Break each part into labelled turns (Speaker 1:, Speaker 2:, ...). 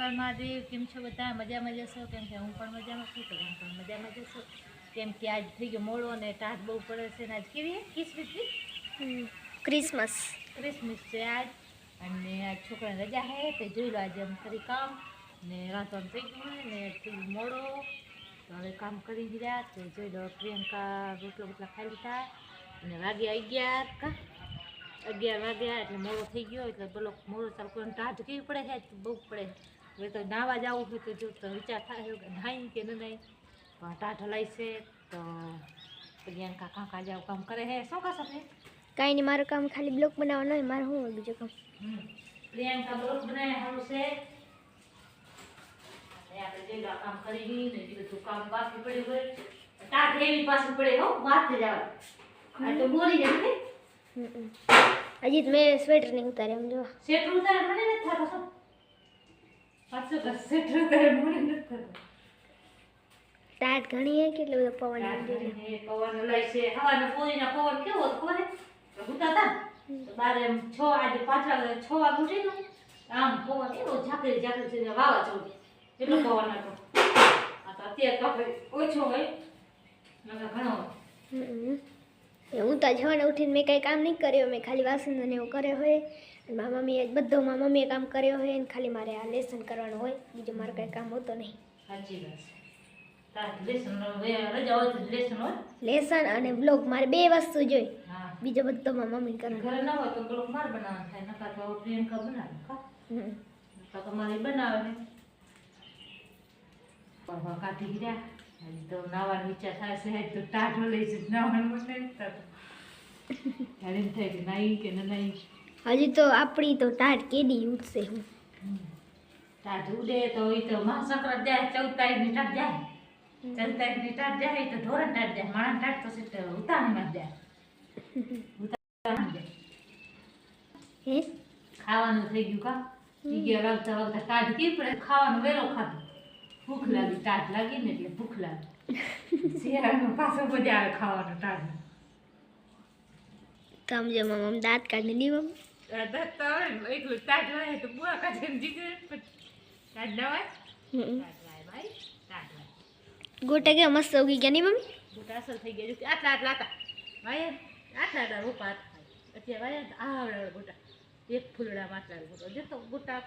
Speaker 1: હર મહાદેવ. કેમ છો બધા? મજામાં જશો? કેમ કે હું પણ મજામાં છું, તો હું પણ મજામાં જશો. કેમ કે આજ થઈ ગયો મોડો અને ટાઢ બહુ પડે છે ને આજ કેવી
Speaker 2: ક્રિસમસ
Speaker 1: છે આજ. અને આજ છોકરાને રજા હે તો જોઈ લો આજે અમે કરી કામ ને રાંધવાનું થઈ ગયું ને થઈ ગયું મોડો, તો હવે કામ કરી ગયા. તો જોઈ લો પ્રિયંકા રોટલો બોટલા ખાઈ લીધા અને વાગ્યા 11 વાગ્યા એટલે મોડો થઈ ગયો. એટલે બોલો મોડો ચાલુ કરીને ટાઢ કેવી પડે છે બહુ પડે. હવે તો નાવા જવું હોય તો જો તો વિચાર થાય કે નાહી કે ન નહીં, પણ ટાઢ હલાય છે. તો પ્રિયંકા કાંકા જાવ કામ કરે છે. શું કરશો તમે?
Speaker 2: કાંઈ નહીં, મારું કામ ખાલી બ્લોક બનાવવાનો હોય, મારે શું હોય બીજું કામ?
Speaker 1: પ્રિયંકા બ્લોક બનાવે સારું છે. આપણે જે કામ કરી ને બધું કામ બાકી પડ્યું હોય ટાઢ એવી પાછી પડે હો વાત જવા. આ તો બોલી જાય ને
Speaker 2: હજી તો મેં સ્વેટર નહીં ઉતારે. એમ જો
Speaker 1: સ્વેટર ઉતારે મને નથી થતો શું પાછું કે સ્વેટર ઉતારે મને નથી થતો.
Speaker 2: ટાટ ઘણી હે કેટલો બધો પવન
Speaker 1: પવન લઈ છે. હવાનો પૂરીના પવન કેવો ખબર ઉતા હતા તો બારે 6 આજે 5 વાગે 6 વાગે ઉઠી તો આમ પવન એવો ઝાકરી ઝાકરી છે વાવાઝોડું એટલો પવન હતો. આ તો અત્યારે તો ઓછો હોય નકર ઘણો
Speaker 2: હું તો જવાને ઉઠીને મેં કંઈ કામ નહીં કર્યો. મેં ખાલી વાસણ ને એવું કર્યો હોય અને મારા મમ્મીએ બધો મારા મમ્મીએ કામ કર્યો હોય અને ખાલી મારે આ લેસન કરવાનું હોય, બીજું મારે કંઈ કામ હોતો નહીં.
Speaker 1: સાચી વાત છે.
Speaker 2: લેસન અને બ્લોગ મારે બે વસ્તુ જોઈ, બીજો બધો મારા મમ્મી કરે.
Speaker 1: ઘરે ન હોય તો બ્લોગ માર બનાવવાનું થાય, નકર તો પ્રિયંકા બનાવે તો તમારે બનાવે ને પણ કાઢી ગયા. તો નાવાનો વિચાર થાય છે તો ટાઢો લઈ જ નાવાનું મને નથી થતું. ત્યારે એમ થાય કે નહીં કે નહીં.
Speaker 2: હજી તો આપણી તો ટાટ કેડી ઉઠશે. હું
Speaker 1: ટાઢ ઉડે તો એ તો મહાસંક્રાંત જાય 14 તારીખની ટાઢ જાય. 14 તારીખની ટાઢ જાય તો ધોરણ ટાઢ જાય. માણસ ટાઢ તો સીટ ઉતાણીમાં જાય.
Speaker 2: હે
Speaker 1: ખાવાનું થઈ ગયું કા 11 વાગતા વાગતા ટાઢ કેવી પડે. ખાવાનું વેલો ખાધું, ભૂખ લાગી, ટાઢ લાગી ને એટલે ભૂખ લાગી. શિયાળામાં પાછો મજા આવે ખાવાનું ટાઢ.
Speaker 2: કામ જો મમ્મી દાંત કાઢી દી. મમ્મી
Speaker 1: દાંત તો આવે ને એકલું ટાઢ વાય તો બુઆ કાઢીને જીગરે ટાઢ ના વાય. ટાઢ વાય ભાઈ ટાઢ વાય.
Speaker 2: ગોટા કેવા મસ્ત ઉગી ગયા નહીં મમ્મી?
Speaker 1: ગોટા અસલ થઈ ગયા. આટલા હતા ભાઈ, આટલા રોપા અત્યારે વાયા આવડા ગોટા એક ફૂલડામાં આટલા ગોટા જો તો ગોટા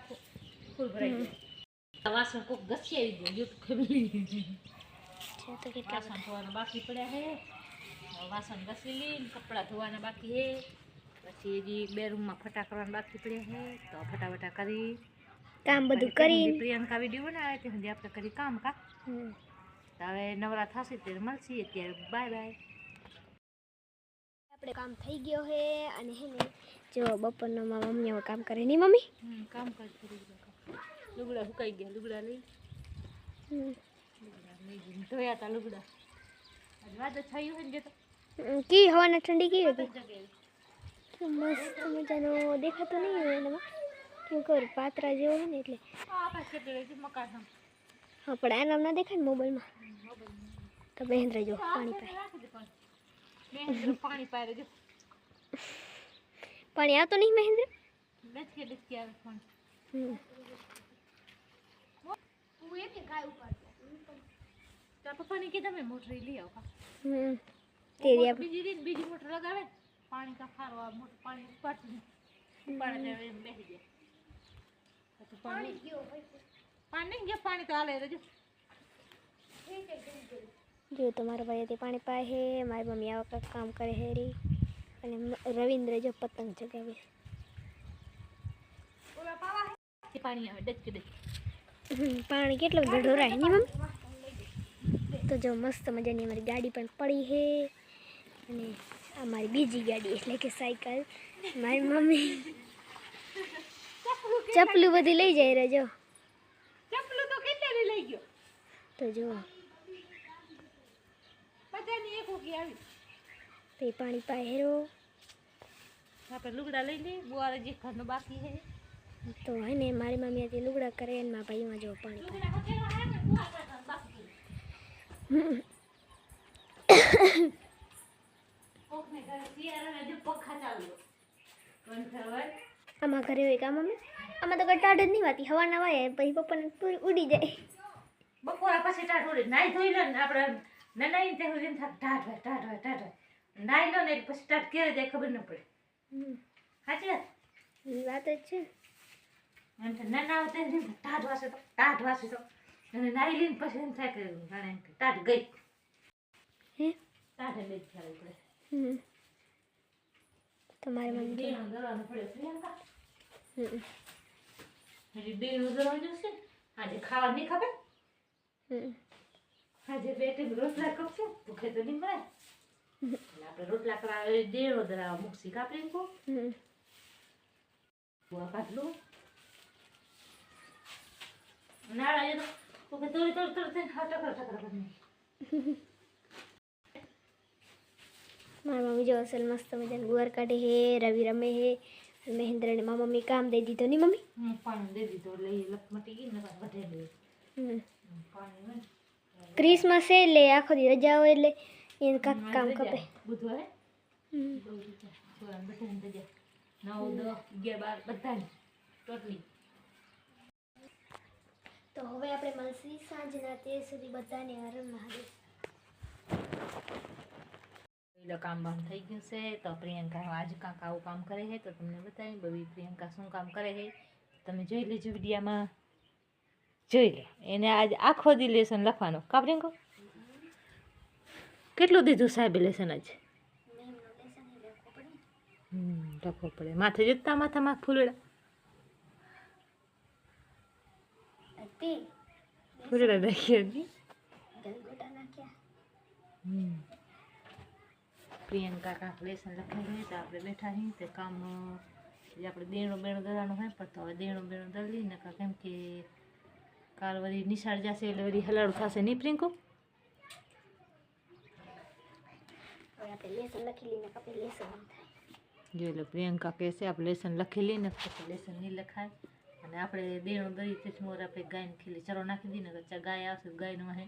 Speaker 1: ફૂલ ભરાઈ ગયા. વાસણ કોક ઘસી આવી ગયું યુટ્યુબ ફેમિલી
Speaker 2: તો કેટલા
Speaker 1: વાસણ ધોવાના બાકી પડ્યા છે. વાસણ ઘસી લઈને કપડાં ધોવાના બાકી છે. પછી હજી 2 રૂમમાં ફટા કરવાના બાકી પડ્યા છે. તો ફટાફટા કરી
Speaker 2: કામ બધું કરી
Speaker 1: પ્રિયંકા વિડીયો બનાવે તે સુધી આપણે કરી કામ કા. તો હવે નવરા થશે ત્યારે મળશે. અત્યારે બાય બાય.
Speaker 2: આપણે કામ થઈ ગયો હે અને હે ને જો બપોરનો મારા મમ્મી હવે કામ કરે નહીં મમ્મી?
Speaker 1: કામ કરી લુગડા સુકાઈ ગયા. લુગડા લઈ ધોયા હતા લુગડા. વાત થયું હોય ને તો
Speaker 2: કી હવાના ઠંડી કેવી હતી? મસ્ત મજાનો દેખાતો નહીં હોય એનામાં, કેમ ખબર પાત્રા જેવો હોય ને એટલે. હા પણ આનામ ના દેખાય ને મોબાઈલમાં. તો મહેન્દ્ર જો પાણી પાય.
Speaker 1: પાણી પાય જો
Speaker 2: પાણી આવતો નહીં મહેન્દ્ર?
Speaker 1: ડચકે આવે પાણી. પપ્પાને કીધા મેં મોટર લઈ આવો. બીજી મોટર લગાવે પાણી કા ફારવા મોટર પાણી ઉપાડતું ઉપાડે એમ બેસી જાય. પાણી ગયો પાણી તો હાલે જો.
Speaker 2: જો તમારા ભાઈ તે પાણી પાય હે, મારી મમ્મી આવા કામ કરે હે રી અને રવિન્દ્ર જો પતંગ જગાવે.
Speaker 1: પાણી આવે ડચકે
Speaker 2: પાણી કેટલો બધો ઢોરાય નહીં મમ્મી? તો જો મસ્ત મજાની અમારી ગાડી પણ પડી છે અને આ મારી બીજી ગાડી એટલે કે સાયકલ. મારી મમ્મી ચપલું બધી લઈ જાય રે જો.
Speaker 1: ચપલું તો કેટલા લઈ ગયો
Speaker 2: તો જો
Speaker 1: પતાની એક ઓકી આવી
Speaker 2: તે પાણી પાય હેરો.
Speaker 1: આપણે લુગડા લઈ લે બુઆરે જે ઘરનો બાકી છે
Speaker 2: તો હે ને મારી મમ્મી તે લુગડા કરે અને મારા ભાઈમાં જો પાણી પાય. આમાં ઘરે હોય કા મમ્મી? આમાં તો કઈ ટાઢ જ નહીં વાતી હવા ના વાય પછી પપ્પાને પૂરી ઉડી જાય.
Speaker 1: બપોરા પછી ટાઢ ઉડે નાઈ ધોઈ લે ને આપણે નનાઈને ત્યાં સુધી ટાઢ હોય નાઈ લો ને એટલે પછી ટાઢ ક્યારે જાય ખબર ન પડે. સાચી વાત
Speaker 2: એ વાત જ છે.
Speaker 1: એમ થાય નાના આવતા ટાઢ વાસે તો અને નાઈ લઈને પછી એમ થાય કે જાણે ટાઢ ગઈ
Speaker 2: હે
Speaker 1: ટાઢે લઈ ખ્યાલ પડે.
Speaker 2: તમારે મમ્મી
Speaker 1: બેનું દરવાનું પડે પ્રિયંકા. હજી બેનું દરવાનું જોશે ને આજે ખાવા નહીં ખબર. આજે બે ટાઈમ રોટલા કપશે ભૂખે તો નહીં મળે એટલે આપણે રોટલા કરાવે દેડો ધરાવ મૂકસી કાપી કો કાઢલું નાળા તો કે તોડી થઈને ટકર કરી.
Speaker 2: મારી મમ્મી જો અસલ મસ્ત મજાનું ગુવાર કાઢે હે, રવિ રમે હે, મહેન્દ્રને મારી મમ્મી કામ દઈ દીધો નહીં મમ્મી.
Speaker 1: પાણી દઈ દીધો એટલે એ લખમટી ગઈ ને વધે દે પાણી.
Speaker 2: ક્રિસમસ છે એટલે આખો દી રજા હોય એટલે એને કાંક કામ કપે.
Speaker 1: બુધવારે 9, 10, 11, 12 બધાને ટોટલી.
Speaker 2: તો હવે આપણે મળશું સાંજના તે સુધી બધાને હર મહાદેવ.
Speaker 1: કામ બામ થઈ ગયું છે તો પ્રિયંકા આજે કાંક આવું કામ કરે છે તો તમને બતાવી બધી પ્રિયંકા શું કામ કરે છે તમે જોઈ લેજો વિડીયામાં. જોઈ લે એને આજે આખો દી લેસન લખવાનો. કા પ્રિયંકા કેટલું દીધું સાહેબે લેસન આજે? લખવો પડે. માથે જુતા માથામાં ફૂલડા ફૂલડા નાખી. પ્રિયંકા કાંક લેસન લખાવી તો આપણે બેઠા છીએ તે કામ જે આપણે દેણું બેણું દરવાનું હોય પણ તો હવે દેણું બેણું દર લઈને કેમ કે કાલ વળી નિશાળ જશે એટલે વળી હલાડું થશે નહીં પ્રિયંકો? જોઈ લો પ્રિયંકા કહે છે આપણે લેસન લખી લઈને પછી લેસન નહીં લખાય અને આપણે દેણું દરી તેથી મોર આપણે ગાયને ખીલી ચરો નાખી દઈએ ને તો ગાય આવશે ગાયનું વાહે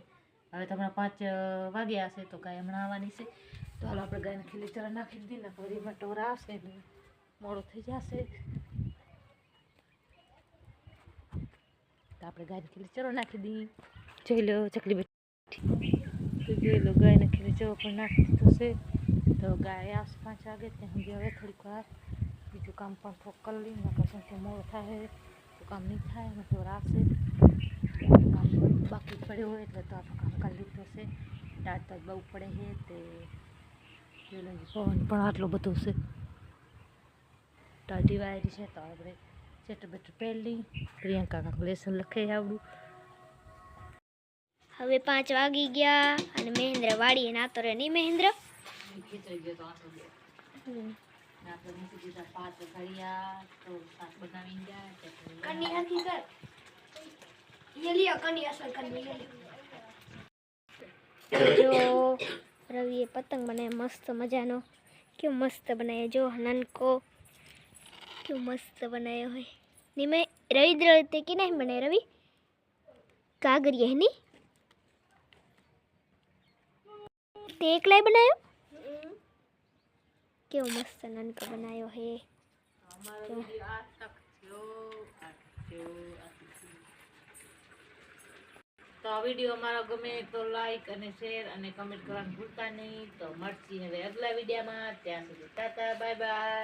Speaker 1: હવે તો હમણાં 5 વાગ્યા હશે તો ગાય હમણાં આવવાની છે તો હાલો આપણે ગાયને ખીલી ચરો નાખી દઈએ ને ફરી મટોરા આવશે એટલે મોડું થઈ જશે તો આપણે ગાયને ખીલી ચરો નાખી દઈએ. જોઈ લો ચકલી બેઠી જોઈ લો ગાયને ખીલી ચરો પણ નાખી દીધું છે તો ગાય આવશે 5 વાગે ત્યાં સુધી હવે થોડીક વાર બીજું કામ પણ થોડુંક કરી લઈએ નકર કે મોડું થાય તો કામ નહીં થાય મટોરા આવશે કામ બાકી પડ્યું હોય એટલે તો આપણે કામ કરી લીધું છે. દાંત તો બહુ પડે છે તે પવન પણ આટલો બધો છે ટાઢી વાયરી છે તો આપણે ચેટર બેટર પહેલી પ્રિયંકા કાંક લેસન લખે આવડું.
Speaker 2: હવે 5 વાગી ગયા અને મહેન્દ્ર વાડીએ નાતો રહે નહીં મહેન્દ્ર?
Speaker 1: ખીચડી ગયો તો આટલો ગયો આપણે મૂકી દીધા 5 ઘડિયા તો શાક બનાવી ગયા
Speaker 2: કની હકી કર ये लिया कनी असर कनी जो रवि पतंग बनाया मस्त मजानो क्यों मस्त बनाया जो ननको क्यों मस्त बनाया है नहीं मैं रवि द्रते कि नहीं बनाया रवि कागरिया है नहीं ते एकला बनायो क्यों मस्त ननको बनायो है
Speaker 1: તો આ વિડીયો અમારો ગમે તો લાઈક અને શેર અને કમેન્ટ કરવાનું ભૂલતા નહીં. તો મળશે હવે અગલા વિડીયોમાં. ત્યાં સુધી ટાટા બાય બાય.